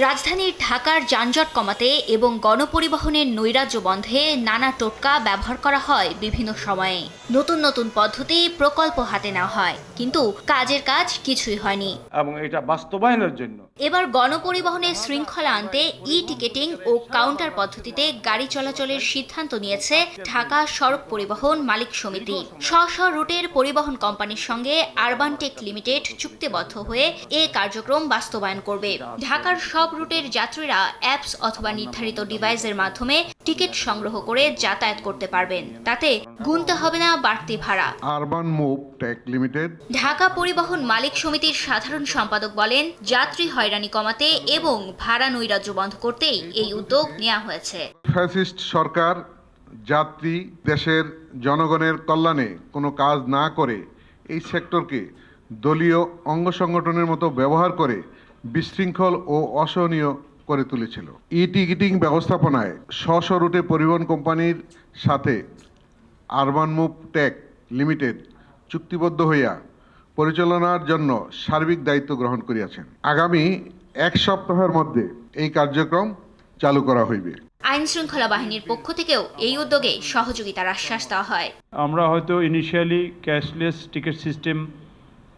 রাজধানীর ঢাকার যানজট কমাতে এবং গণপরিবহনের নৈরাজ্য বন্ধে নানা টোটকা ব্যবহার করা হয় বিভিন্ন সময়ে। নতুন নতুন পদ্ধতি প্রকল্প হাতে নেওয়া হয়, কিন্তু কাজের কাজ কিছুই হয়নি। এবং এটা বাস্তবায়নের জন্য এবার গণপরিবহনের শৃঙ্খলা আনতে ই-টিকেটিং ও কাউন্টার পদ্ধতিতে গাড়ি চলাচলের সিদ্ধান্ত নিয়েছে ঢাকা সড়ক পরিবহন মালিক সমিতি। স্ব রুটের পরিবহন কোম্পানির সঙ্গে আরবান টেক লিমিটেড চুক্তিবদ্ধ হয়ে এ কার্যক্রম বাস্তবায়ন করবে। ঢাকার সব রুটের যাত্রীরা অ্যাপস অথবা নির্ধারিত ডিভাইসের মাধ্যমে টিকিট সংগ্রহ করে যাতায়াত করতে পারবেন। তাতে গুনতে হবে না বাড়তি ভাড়া। Urban Move Tech Limited. Dhaka পরিবহন মালিক সমিতির সাধারণ সম্পাদক বলেন, যাত্রী হয়রানি কমাতে এবং ভাড়া নৈরাজ্য বন্ধ করতেই এই উদ্যোগ নেওয়া হয়েছে। ফ্যাসিস্ট সরকার যাত্রী দেশের জনগণের কল্যাণে কোনো কাজ না করে এই সেক্টরকে দলীয় অঙ্গ সংগঠনের মতো ব্যবহার করে বিশৃঙ্খল ও অসহনীয় করে তুলেছিল। ই-টিকিটিং ব্যবস্থাপনায় স্ব রুটে পরিবহন কোম্পানির সাথে আরবান মুভ টেক লিমিটেড চুক্তিবদ্ধ হইয়া পরিচালনার জন্য সার্বিক দায়িত্ব গ্রহণ করিয়াছেন। আগামী এক সপ্তাহের মধ্যে এই কার্যক্রম চালু করা হইবে। আইন শৃঙ্খলা বাহিনীর পক্ষ থেকেও এই উদ্যোগে সহযোগিতার আশ্বাস দেওয়া হয়। আমরা হয়তো ইনিশিয়ালি ক্যাশলেস টিকিট সিস্টেম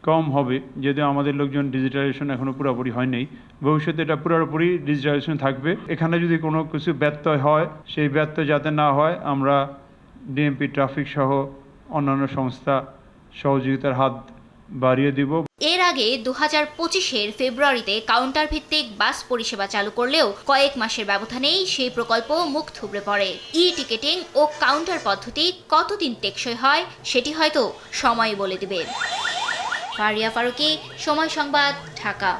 কম হবে, যদিও আমাদের লোকজন ডিজিটালাইজেশন এখনও পুরোপুরি হয়নি। ভবিষ্যতে এটা পুরোপুরি ডিজিটালাইজেশন থাকবে। এখানে যদি কোনো কিছু ব্যত্যয় হয়, সেই ব্যত্যয় যাতে না হয় আমরা ডিএমপি ট্রাফিক সহ অন্যান্য সংস্থা সহযোগিতার হাত বাড়িয়ে দিব। এর আগে 2025-এর ফেব্রুয়ারিতে কাউন্টার ভিত্তিক বাস পরিষেবা চালু করলেও কয়েক মাসের ব্যবধানেই সেই প্রকল্প মুখ থুবড়ে পড়ে। ই-টিকেটিং ও কাউন্টার পদ্ধতি কতদিন টেকসই হয় সেটি হয়তো সময় বলে দিবে। ফারিয়া ফারুকী, সময় সংবাদ, ঢাকা।